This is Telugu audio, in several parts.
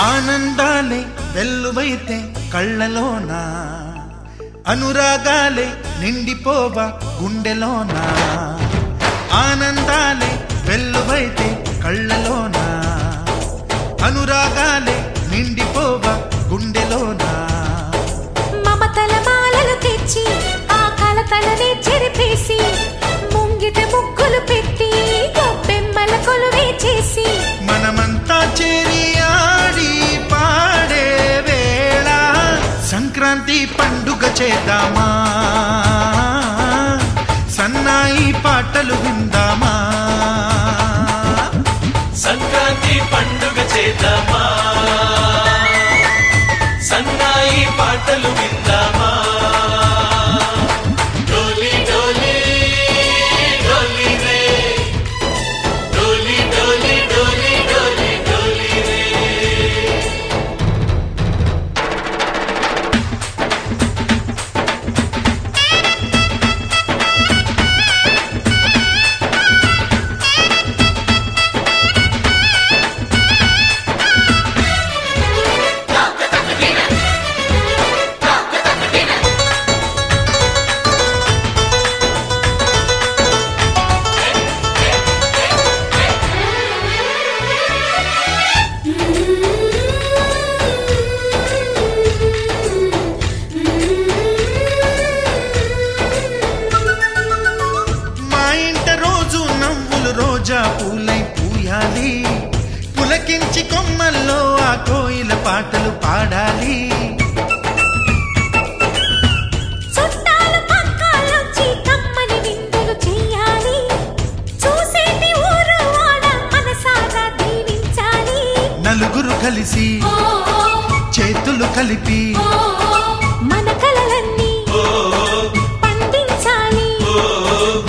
ఆనందాలే వెల్లువైతే కళ్ళలోన అనురాగాలే నిండిపోవా గుండెలోన ఆనందాలే వెల్లువైతే కళ్ళలోన అనురాగాలే నిండిపోవా గుండెలోన మమతల మాలలు తెచ్చి ఆ కలతలనే చెరిపేసి ముంగిట ముగ్గులు పెట్టి గొప్పెమ్మల కొలువే చేసి మనమంతా చేరి ఆడి పాడే వేళ సంక్రాంతి పండుగ చేద్దామా సన్నాయి పాటలు విందామా సంక్రాంతి పండుగ చేద్దామా సన్నాయి పాటలు విందామా డోలి డోలి డోలి రే డోలి డోలి డోలి డోలి డోలి రే నవ్వులు రోజా పూలై పూయాలి, పులకించి కొమ్మల్లో ఆ కోయిల పాటలు పాడాలి. చుట్టాలు పక్కాలొచ్చి కమ్మని విందులు చెయ్యాలి, చూసేటి ఊరు వాడ మనసారా దీవించాలి. నలుగురు కలిసి చేతులు కలిపి మన కలలన్నీ పండించాలి.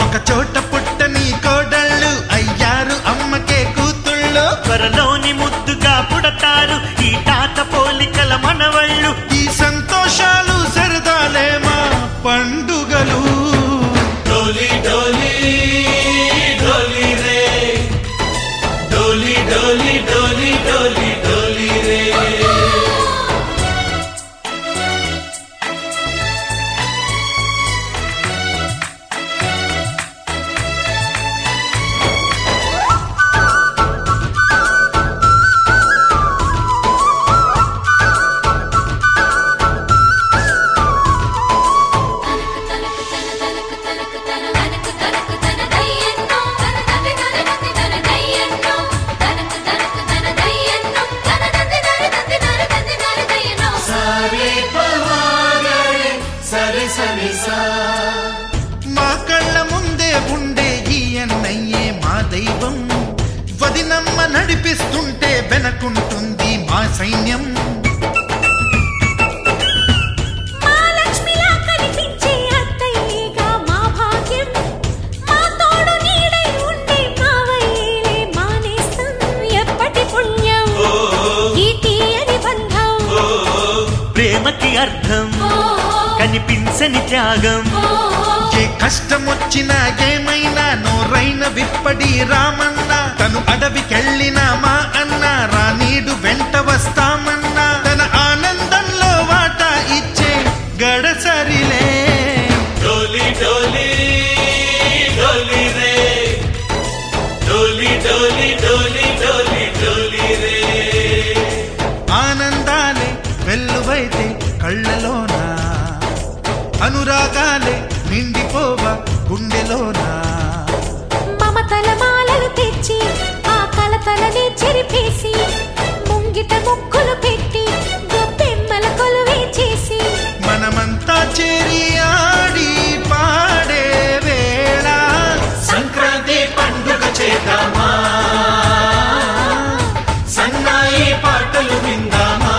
ఒక చోట పుట్టని కోడళ్ళు అయ్యారు అమ్మకే కూతుళ్ళు, త్వరలోని ముద్దుగా పుడతారు ఈ తాత పోలికల మనవళ్ళు. ఈ సంతోషాలు సరదాలే మా పండుగలు. డోలి డోలి డోలి రే, డోలి డోలి డోలి డోలి డోలి రే. మా కళ్ళ ముందే ఉండే ఈ అన్నయ్యే మా దైవం, వదినమ్మ నడిపిస్తుంటే వెనకుంటుంది మా సైన్యం. మా లక్ష్మిలా కనిపించే అత్తయ్యేగా మా భాగ్యం, మా తోడు నీడై ఉండే మావయ్యేలే మా నేస్తం. ఎప్పటి పుణ్యం ఈ తీయని బంధం, ప్రేమకి అర్థం కనిపించని త్యాగం. ఏ కష్టం వచ్చినా ఏమైనా నోరైన విప్పడి రామన్న, తను అడవికెళ్ళినా మా అన్న రానీడు వెంట వస్తామన్నా, తన ఆనందంలో వాటా ఇచ్చే గడసరిలే. డోలి డోలి డోలి రే, డోలి డోలి డోలి డోలి డోలి రే. ఆనందాలే వెల్లువైతే కళ్ళలోన, అనురాగాలే నిండిపోవా గుండెలోనా. మమతల మాలలు తెచ్చి ఆ కలతలని చెరిపేసి, ముంగిట ముక్కులు పెట్టి గొప్పెమ్మల కొలువే చేసి, మనమంతా చేరి ఆడి పాడే వేళ సంక్రాంతి పండుగ చేద్దామా, సన్నాయి పాటలు విందామా.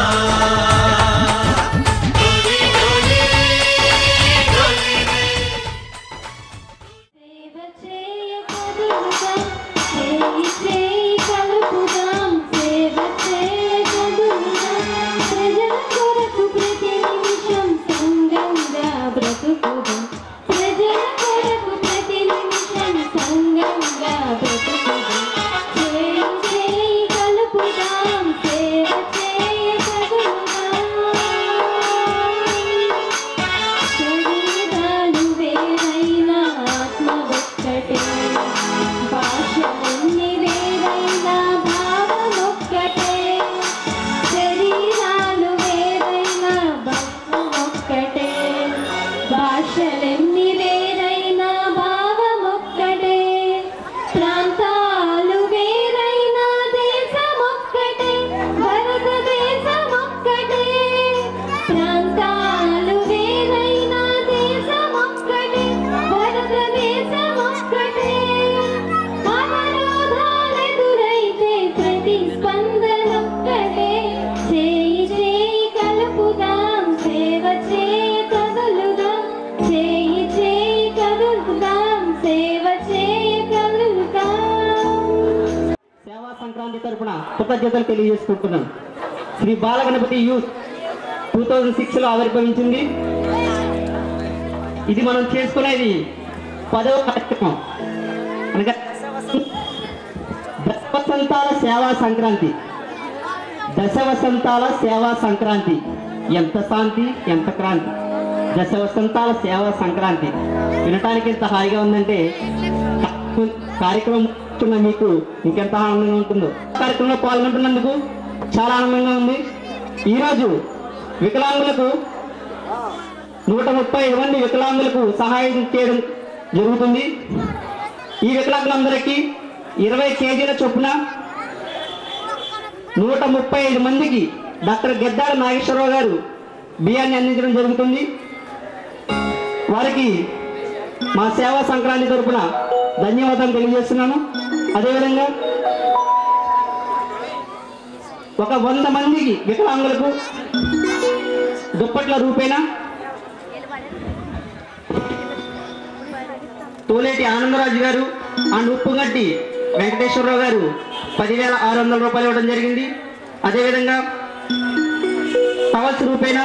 సంక్రాంతి తరపున కృతజ్ఞతలు తెలియజేసుకుంటున్నాను. శ్రీ బాలగణపతి యూత్ 2006లో ఆవిర్భవించింది. ఇది మనం చేసుకునేది 10వ కార్యక్రమం, అనగా దశవసంతాల సేవా సంక్రాంతి. దశవసంతాల సేవా సంక్రాంతి, ఎంత శాంతి ఎంత క్రాంతి. దశవసంతాల సేవా సంక్రాంతి వినటానికి ఎంత హాయిగా ఉందంటే కార్యక్రమం మీకు ఇంకెంత ఆనందంగా ఉంటుందో. కార్యక్రమంలో పాల్గొంటున్నందుకు చాలా ఆనందంగా ఉంది. ఈరోజు వికలాంగులకు 135 మంది వికలాంగులకు సహాయం చేయడం జరుగుతుంది. ఈ వికలాంగులందరికీ 20 కేజీల చొప్పున 135 మందికి డాక్టర్ గెద్దాల నాగేశ్వరరావు గారు బియ్యాన్ని అందించడం జరుగుతుంది. వారికి మా సేవా సంక్రాంతి తరపున ధన్యవాదాలు తెలియజేస్తున్నాను. అదేవిధంగా ఒక 100 మందికి వికలాంగులకు దుప్పట్ల రూపేణ తోలేటి ఆనందరాజు గారు అండ్ ఉప్పుగడ్డి వెంకటేశ్వరరావు గారు 10,600 రూపాయలు ఇవ్వడం జరిగింది. అదేవిధంగా టవల్స్ రూపేణ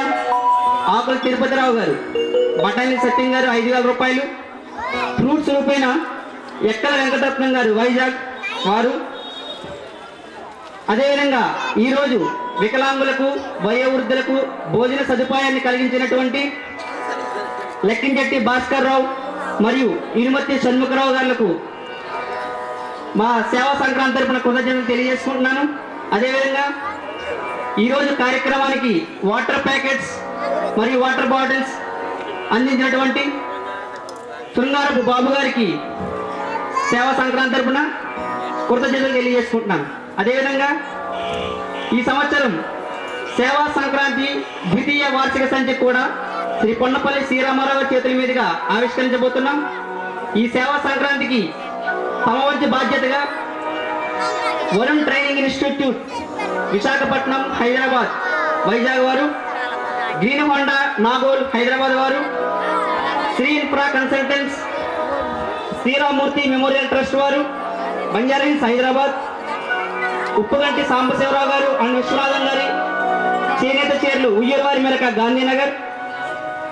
ఆకుల తిరుపతిరావు గారు, బఠానీ సత్యం గారు 5,000 రూపాయలు. ఫ్రూట్స్ రూపేణ ఎక్కల వెంకటరత్నం గారు వైజాగ్ వారు. అదేవిధంగా ఈరోజు వికలాంగులకు వయోవృద్ధులకు భోజన సదుపాయాన్ని కలిగించినటువంటి లెక్కించెట్టి భాస్కర్ రావు మరియు ఇనుమతి షణ్ముఖరావు గారులకు మా సేవా సంక్రాంతి తరపున కృతజ్ఞతలు తెలియజేసుకుంటున్నాను. అదేవిధంగా ఈరోజు కార్యక్రమానికి వాటర్ ప్యాకెట్స్ మరియు వాటర్ బాటిల్స్ అందించినటువంటి శృంగారపు బాబు గారికి సేవా సంక్రాంతి తరపున కృతజ్ఞతలు తెలియజేసుకుంటున్నాను. అదేవిధంగా ఈ సంవత్సరం సేవా సంక్రాంతి ద్వితీయ వార్షిక సంఖ్య కూడా శ్రీ పొన్నపల్లి శ్రీరామారావు చేతుల మీదుగా ఆవిష్కరించబోతున్నాం. ఈ సేవా సంక్రాంతికి తమ వంతు బాధ్యతగా వరుణ్ ట్రైనింగ్ ఇన్స్టిట్యూట్ విశాఖపట్నం హైదరాబాద్ వైజాగ్ వారు, గ్రీన్ హోండా నాగోల్ హైదరాబాద్ వారు, Sri infra consultants Sriramamurthy memorial trust వారు బంజారాహిల్స్ హైదరాబాద్, ఉప్పుగంటి సాంబశివరావు గారు అండ్ విశ్వనాథం గారి చేనేత చీరలు ఉయ్యూరువారి మేరక గాంధీనగర్,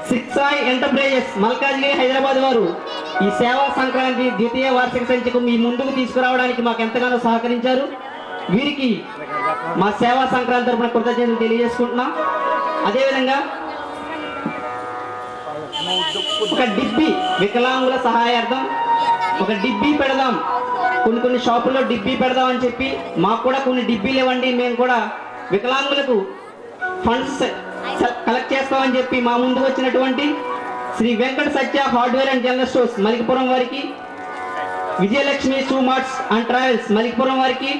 సిక్సాయి ఎంటర్ప్రైజెస్ మల్కాజ్గిరి హైదరాబాద్ వారు ఈ సేవా సంక్రాంతి ద్వితీయ వార్షిక సంచికను మీ ముందుకు తీసుకురావడానికి మాకు ఎంతగానో సహకరించారు. వీరికి మా సేవా సంక్రాంతి తరపున కృతజ్ఞతలు తెలియజేసుకుంటున్నాం. అదేవిధంగా ఒక డిబ్బీ వికలాంగుల సహాయార్థం ఒక డిబ్బీ పెడదాం, కొన్ని షాపుల్లో డిబ్బీ పెడదాం అని చెప్పి మాకు కూడా కొన్ని డిబ్బీలు ఇవ్వండి, మేము కూడా వికలాంగులకు ఫండ్స్ కలెక్ట్ చేస్తామని చెప్పి మా ముందుకు వచ్చినటువంటి Shri Venkata Satya hardware and general stores Malikipuram వారికి, Vijayalakshmi shoe marts and travels Malikipuram వారికి,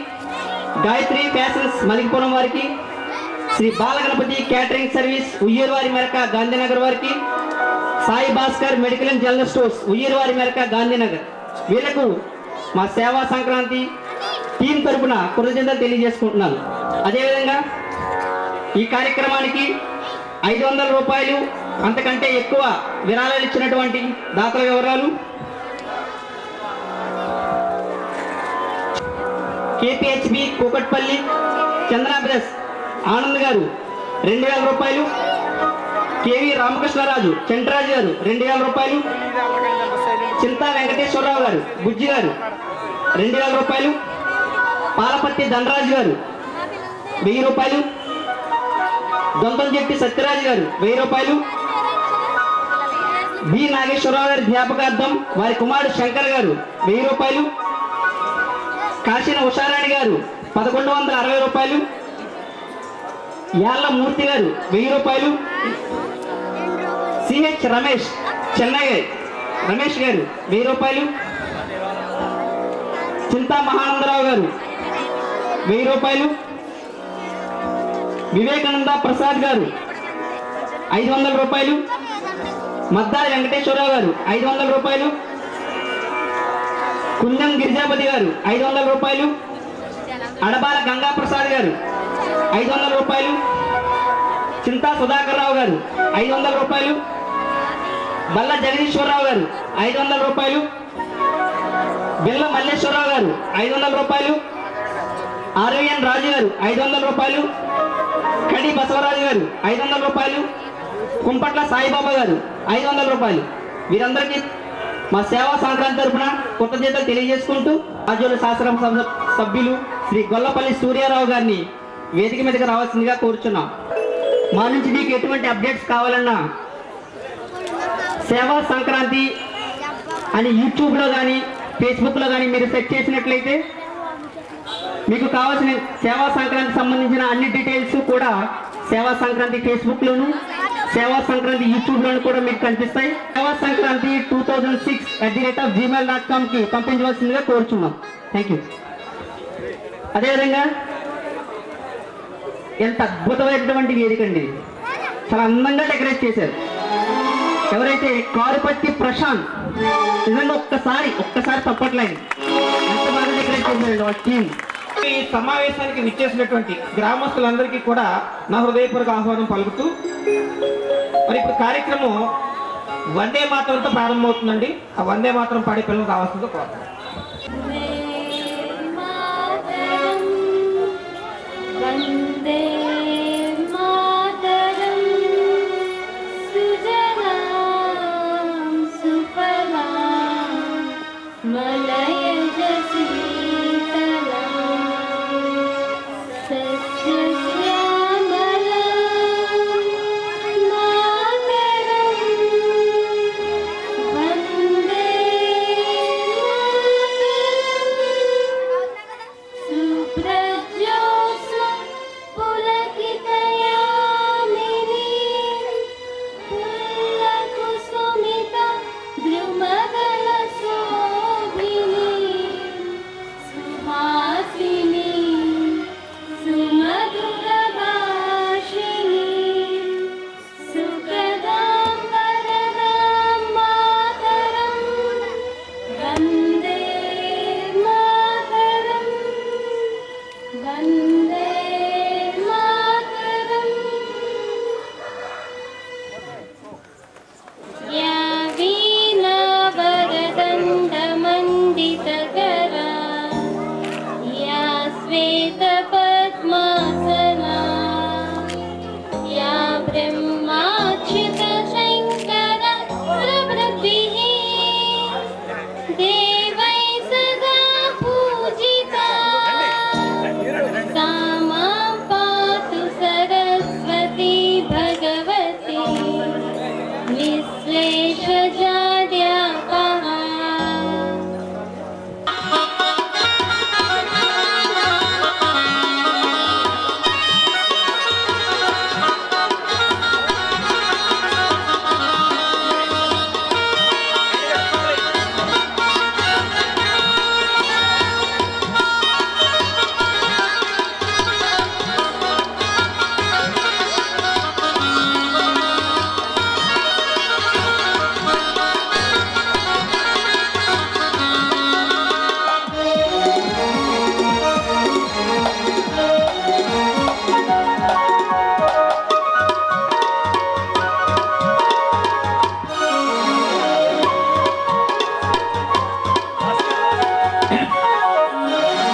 గాయత్రి ఫ్యాషన్స్ మలికిపురం వారికి, శ్రీ బాలగణపతి క్యాటరింగ్ సర్వీస్ ఉయ్యూరువారి మేరక గాంధీనగర్ వారికి, Sai Bhaskar medical and general stores Uyyuruvari Meraka Gandhinagar, వీళ్లకు మా సేవా సంక్రాంతి టీం తరపున కృతజ్ఞతలు తెలియజేసుకుంటున్నాను. అదేవిధంగా ఈ కార్యక్రమానికి 500 రూపాయలు అంతకంటే ఎక్కువ విరాళాలు ఇచ్చినటువంటి దాతల వివరాలు: కేపీహెచ్బి కూకట్పల్లి చంద్ర బ్రదర్స్ ఆనంద్ గారు 2,000 రూపాయలు, కేవి రామకృష్ణరాజు చంద్రరాజు గారు 2,000 రూపాయలు, చింతా వెంకటేశ్వరరావు గారు బుజ్జి గారు 2,000 రూపాయలు, పాలపత్తి ధనరాజు గారు 1000 రూపాయలు, దొంతంజెట్టి సత్యరాజు గారు 1000 రూపాయలు, బి నాగేశ్వరరావు గారి జ్ఞాపకార్థం వారి కుమారుడు శంకర్ గారు 1000 రూపాయలు, కాశీన ఉషారాణి గారు 1160 రూపాయలు, యాళ్ల మూర్తి గారు 1000 రూపాయలు, సిహెచ్ రమేష్ చెన్నై రమేష్ గారు 1000 రూపాయలు, చింతా మహానందరావు గారు 1000 రూపాయలు, వివేకానంద ప్రసాద్ గారు 500 రూపాయలు, మద్దారి వెంకటేశ్వరరావు గారు 500 రూపాయలు, కుందం గిరిజాపతి గారు 500 రూపాయలు, అడబాల గంగా ప్రసాద్ గారు 500 రూపాయలు, చింతా సుధాకర్ రావు గారు 500 రూపాయలు, బల్ల జగదీశ్వరరావు గారు 500 రూపాయలు, బిల్ల మల్లేశ్వరరావు గారు 500 రూపాయలు, ఆర్వీఎన్ రాజు గారు 500 రూపాయలు, కడి బసవరాజు గారు 500 రూపాయలు, కుంపట్ల సాయిబాబా గారు 500 రూపాయలు. వీరందరికీ మా సేవా సంక్రాంతి తరపున కృతజ్ఞతలు తెలియజేసుకుంటూ రాజ్యోల శాస్త్ర సభ్యులు శ్రీ గొల్లపల్లి సూర్యారావు గారిని వేదిక మీదకి రావాల్సిందిగా కోరుచున్నాం. మా నుంచి మీకు ఎటువంటి అప్డేట్స్ కావాలన్నా సేవా సంక్రాంతి అని యూట్యూబ్లో కానీ ఫేస్బుక్లో కానీ మీరు సెర్చ్ చేసినట్లయితే మీకు కావాల్సిన సేవా సంక్రాంతికి సంబంధించిన అన్ని డీటెయిల్స్ కూడా సేవా సంక్రాంతి ఫేస్బుక్లోను సేవా సంక్రాంతి యూట్యూబ్లో కూడా మీకు కనిపిస్తాయి. సేవా సంక్రాంతి 2006@gmail.com కి పంపించవలసిందిగా కోరుచున్నాం. Thank you. అదేవిధంగా ఎంత అద్భుతమైనటువంటి వేదిక అండి, చాలా అందంగా డెకరేట్ చేశారు. ఎవరైతే కారుపట్టి ప్రశాంత్, నిజంగా ఒక్కసారి తప్పట్లేదు, ఎంత బాగా డెకరేట్ చేశారండి వాళ్ళ టీం. ఈ సమావేశానికి విచ్చేసినటువంటి గ్రామస్తులందరికీ కూడా నా హృదయపూర్వక ఆహ్వానం పలుకుతూ, మరి ఇప్పుడు కార్యక్రమం వందే మాతరంతో ప్రారంభమవుతుందండి. ఆ వందే మాతరం పాడే పిల్లలు రావాల్సిందో కోరుతున్నాను. వందే మాతరం సుజలాం సుఫలాం మలయజ శీతలాం సస్యశ్యామలాం మాతరం వందే సుప్రజోత్స్న పులకితయామినీ పుల్లకుసుమిత ద్రుమదల శోభినీ సుహాసినీ సుమధురభాషిణీ సుఖదాం వరదాం మాతరం వందే మాతరం వందే మాతరం. యా వీణా వరదండమండితకరా యా శ్వేతపద్మాసనా యా బ్రహ్మాచ్యుత శంకర ప్రభృద్భిః దేవై సదా పూజితా सा मां पातु सरस्वती भगवती विश्वेशजाड्यापहा.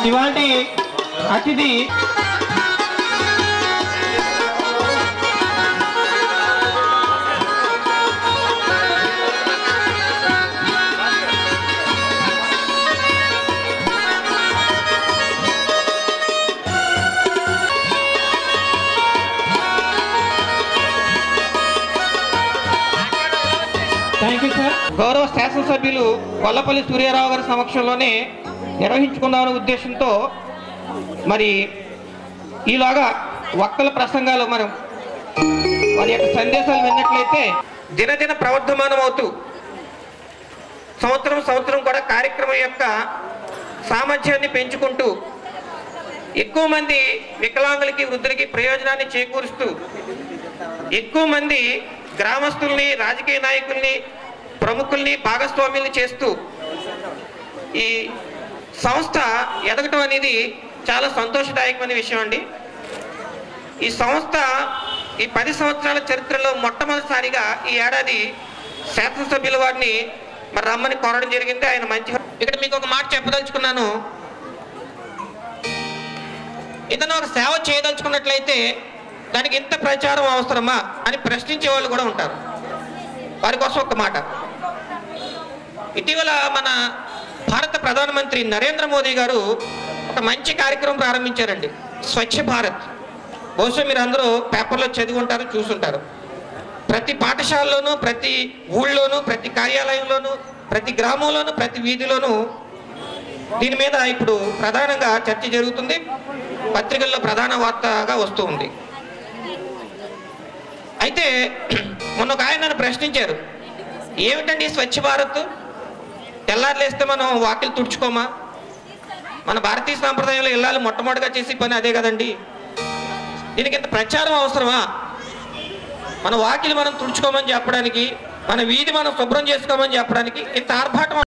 ఇవాల్టి అతిథి థ్యాంక్ యూ సార్. గౌరవ శాసనసభ్యులు వల్లపల్లి సూర్యారావు గారి సమక్షంలోనే నిర్వహించుకుందామనే ఉద్దేశంతో మరి ఈలోగా వక్తల ప్రసంగాలు మనం వారి యొక్క సందేశాలు విన్నట్లయితే దినదిన ప్రవర్ధమానం అవుతూ సంవత్సరం కూడా కార్యక్రమం యొక్క సామర్థ్యాన్ని పెంచుకుంటూ ఎక్కువ మంది వికలాంగులకి వృద్ధులకి ప్రయోజనాన్ని చేకూరుస్తూ ఎక్కువ మంది గ్రామస్తుల్ని రాజకీయ నాయకుల్ని ప్రముఖుల్ని భాగస్వామ్యుల్ని చేస్తూ ఈ సంస్థ ఎదగటం అనేది చాలా సంతోషదాయకమైన విషయం అండి. ఈ సంస్థ ఈ 10 సంవత్సరాల చరిత్రలో మొట్టమొదటిసారిగా ఈ ఏడాది శాసనసభ్యుల వారిని మరి రమ్మని కోరడం జరిగింది. ఆయన మంచి ఇక్కడ మీకు ఒక మాట చెప్పదలుచుకున్నాను. ఏదైనా ఒక సేవ చేయదలుచుకున్నట్లయితే దానికి ఇంత ప్రచారం అవసరమా అని ప్రశ్నించే వాళ్ళు కూడా ఉంటారు. వారి కోసం ఒక మాట. ఇటీవల మన భారత ప్రధానమంత్రి నరేంద్ర మోదీ గారు ఒక మంచి కార్యక్రమం ప్రారంభించారండి, స్వచ్ఛ భారత్. బహుశా మీరు అందరూ పేపర్లో చదివి ఉంటారు, చూసుంటారు. ప్రతి పాఠశాలలోనూ, ప్రతి ఊళ్ళోనూ, ప్రతి కార్యాలయంలోనూ, ప్రతి గ్రామంలోనూ, ప్రతి వీధిలోనూ దీని మీద ఇప్పుడు ప్రధానంగా చర్చ జరుగుతుంది. పత్రికల్లో ప్రధాన వార్తగా వస్తూ ఉంది. అయితే మొన్న ఒక ఆయన నన్ను ప్రశ్నించారు, ఏమిటండి స్వచ్ఛ భారత్, తెల్లారులేస్తే మనం వాకిలు తుడుచుకోమా? మన భారతీయ సాంప్రదాయంలో ఇళ్ళాలు మొట్టమొదటిగా చేసి పని అదే కదండి, దీనికి ఇంత ప్రచారం అవసరమా? మన వాకిలు మనం తుడుచుకోమని చెప్పడానికి, మన వీధి మనం శుభ్రం చేసుకోమని చెప్పడానికి ఇంత ఆర్భాటం